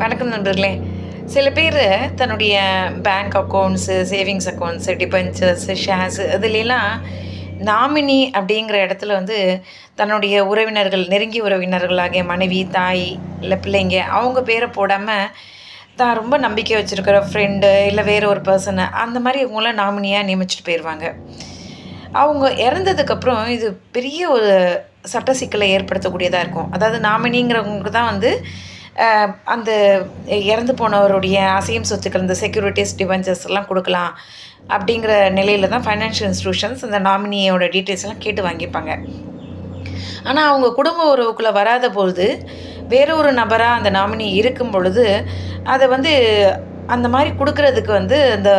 வணக்கம் நண்பர்களே. சில பேர் தன்னுடைய bank accounts, savings accounts, debentures, shares இதுலலாம் நாமினி அப்படிங்கிற இடத்துல வந்து தன்னுடைய உறவினர்கள், நெருங்கிய உறவினர்களாகிய மனைவி, தாய், இல்லை பிள்ளைங்க அவங்க பேரை போடாமல் தான் ரொம்ப நம்பிக்கை வச்சுருக்கிற ஃப்ரெண்டு இல்லை வேறு ஒரு பர்சனை அந்த மாதிரி இவங்களாம் நாமினியாக நியமிச்சுட்டு போயிடுவாங்க. அவங்க இறந்ததுக்கப்புறம் இது பெரிய ஒரு சட்ட சிக்கலை ஏற்படுத்தக்கூடியதாக இருக்கும். அதாவது நாமினிங்கிறவங்களுக்கு தான் வந்து அந்த இறந்து போனவருடைய அசையும் சொத்துக்கள், இந்த செக்யூரிட்டிஸ், டிபென்ச்சர்ஸ் எல்லாம் கொடுக்கலாம் அப்படிங்கிற நிலையில தான் ஃபைனான்ஷியல் இன்ஸ்டிடியூஷன்ஸ் அந்த நாமினியோட டீட்டெயில்ஸ் எல்லாம் கேட்டு வாங்கிப்பாங்க. ஆனால் அவங்க குடும்ப உறவுக்குள்ளே வராத பொழுது வேற ஒரு நபராக அந்த நாமினி இருக்கும் பொழுது அதை வந்து அந்த மாதிரி கொடுக்கறதுக்கு வந்து அந்த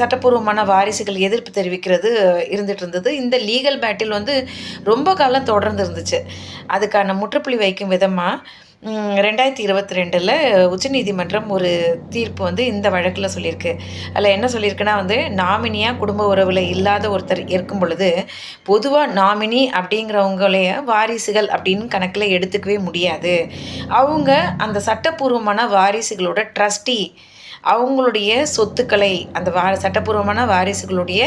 சட்டப்பூர்வமான வாரிசுகள் எதிர்ப்பு தெரிவிக்கிறது இருந்துகிட்டு இருந்தது. இந்த லீகல் பேட்டில் வந்து ரொம்ப காலம் தொடர்ந்து இருந்துச்சு. அதுக்கான முற்றுப்புள்ளி வைக்கும் விதமாக 2022 உச்சநீதிமன்றம் ஒரு தீர்ப்பு வந்து இந்த வழக்கில் சொல்லியிருக்கு. அதில் என்ன சொல்லியிருக்குன்னா வந்து நாமினியாக குடும்ப உறவில் இல்லாத ஒருத்தர் இருக்கும் பொழுது பொதுவாக நாமினி அப்படிங்கிறவங்களைய வாரிசுகள் அப்படின்னு கணக்கில் எடுத்துக்கவே முடியாது. அவங்க அந்த சட்டப்பூர்வமான வாரிசுகளோட ட்ரஸ்டி, அவங்களுடைய சொத்துக்களை அந்த சட்டப்பூர்வமான வாரிசுகளுடைய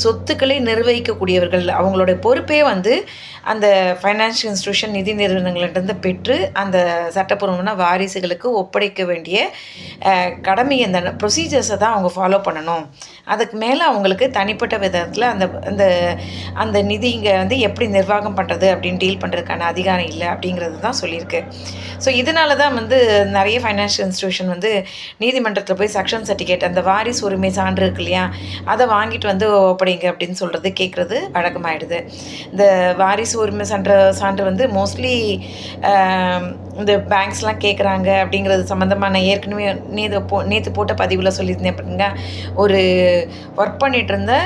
சொத்துக்களை நிர்வகிக்கக்கூடியவர்கள். அவங்களுடைய பொறுப்பே வந்து அந்த ஃபைனான்ஷியல் இன்ஸ்டிடியூஷன், நிதி நிறுவனங்கள்கிட்ட பெற்று அந்த சட்டப்பூர்வமான வாரிசுகளுக்கு ஒப்படைக்க வேண்டிய கடமை, அந்த ப்ரொசீஜர்ஸை தான் அவங்க ஃபாலோ பண்ணணும். அதுக்கு மேலே அவங்களுக்கு தனிப்பட்ட விதத்தில் அந்த அந்த அந்த நிதி இங்கே வந்து எப்படி நிர்வாகம் பண்ணுறது அப்படின்னு டீல் பண்ணுறதுக்கான அதிகாரம் இல்லை அப்படிங்கிறது தான் சொல்லியிருக்கு. ஸோ இதனால தான் வந்து நிறைய ஃபைனான்ஷியல் இன்ஸ்டிடியூஷன் வந்து நீதிமன்றத்தில் போய் சக்ஷன் சர்டிஃபிகேட், அந்த வாரிசு உரிமை சான்று இருக்கு இல்லையா, அதை வாங்கிட்டு வந்து ஒப்படைங்க அப்படின்னு சொல்கிறது கேட்குறது வழக்கமாயிடுது. இந்த வாரிசு உரிமை சான்று வந்து மோஸ்ட்லி இந்த பேங்க்ஸ்லாம் கேட்குறாங்க அப்படிங்கிறது சம்மந்தமாக நான் ஏற்கனவே நேற்று போட்ட பதிவில் சொல்லியிருந்தேன். அப்படிங்க ஒரு ஒர்க் பண்ணிகிட்டு இருந்த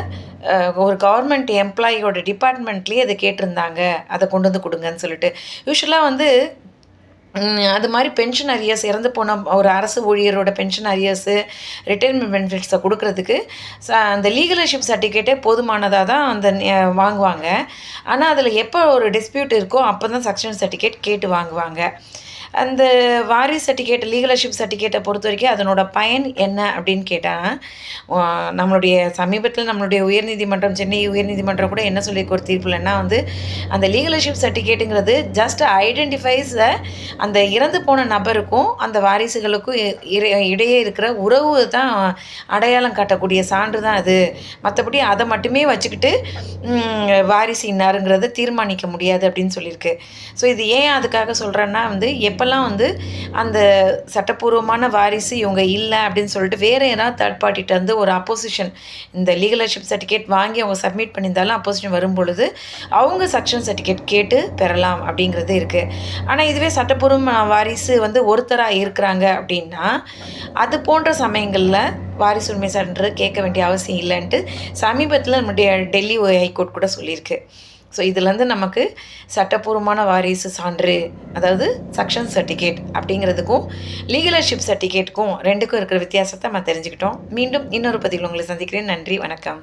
ஒரு கவர்மெண்ட் எம்ப்ளாயியோட டிபார்ட்மெண்ட்லேயே அதை கேட்டிருந்தாங்க, அதை கொண்டு வந்து கொடுங்கன்னு சொல்லிட்டு. யூஸ்வலாக வந்து அது மாதிரி பென்ஷன் அரியர்ஸ், இறந்து போன ஒரு அரசு ஊழியரோட பென்ஷன் அரியர்ஸு, ரிட்டைர்மெண்ட் பெனிஃபிட்ஸை கொடுக்குறதுக்கு அந்த லீகலர்ஷிப் சர்டிஃபிகேட்டே போதுமானதாக தான் அந்த வாங்குவாங்க. ஆனால் அதில் எப்போ ஒரு டிஸ்பியூட் இருக்கோ அப்போ தான் சக்ஷன் சர்டிஃபிகேட் கேட்டு வாங்குவாங்க. அந்த வாரிசு சர்டிஃபிகேட், லீகலர்ஷிப் சர்டிஃபிகேட்டை பொறுத்த வரைக்கும் அதனோட பயன் என்ன அப்படின்னு கேட்டால், நம்மளுடைய சமீபத்தில் நம்மளுடைய உயர்நீதிமன்றம், சென்னை உயர்நீதிமன்றம் கூட என்ன சொல்லி ஒரு தீர்ப்புலன்னா வந்து அந்த லீகலர்ஷிப் சர்டிஃபிகேட்டுங்கிறது ஜஸ்ட் ஐடென்டிஃபைஸ் அந்த இறந்து போன நபருக்கும் அந்த வாரிசுகளுக்கும் இடையே இருக்கிற உறவு தான் அடையாளம் காட்டக்கூடிய சான்று தான் அது. மற்றபடி அதை மட்டுமே வச்சுக்கிட்டு வாரிசு இன்னாருங்கிறத தீர்மானிக்க முடியாது அப்படின்னு சொல்லியிருக்கு. ஸோ இது ஏன் அதுக்காக சொல்கிறேன்னா வந்து எப்போல்லாம் வந்து அந்த சட்டப்பூர்வமான வாரிசு இவங்க இல்லை அப்படின்னு சொல்லிட்டு வேறு யாராவது தேர்ட் பார்ட்டிகிட்ட வந்து ஒரு அப்போசிஷன், இந்த லீகலர்ஷிப் சர்டிஃபிகேட் வாங்கி அவங்க சப்மிட் பண்ணியிருந்தாலும் அப்போசிஷன் வரும் பொழுது அவங்க சக்ஷன் சர்டிஃபிகேட் கேட்டு பெறலாம் அப்படிங்கிறது இருக்குது. ஆனால் இதுவே சட்டப்பூர்வமான வாரிசு வந்து ஒருத்தராக இருக்கிறாங்க அப்படின்னா அது போன்ற சமயங்களில் வாரிசு உரிமை சான்று கேட்க வேண்டிய அவசியம் இல்லைன்ட்டு சமீபத்தில் நம்முடைய டெல்லி ஹைகோர்ட் கூட சொல்லியிருக்கு. ஸோ இதுலேருந்து நமக்கு சட்டப்பூர்வமான வாரிசு சான்று, அதாவது சக்ஷன் சர்டிஃபிகேட் அப்படிங்கிறதுக்கும் லீகலர்ஷிப் சர்டிஃபிகேட்டுக்கும் ரெண்டுக்கும் இருக்கிற வித்தியாசத்தை நம்ம தெரிஞ்சுக்கிட்டோம். மீண்டும் இன்னொரு பதிவில் உங்களை சந்திக்கிறேன். நன்றி, வணக்கம்.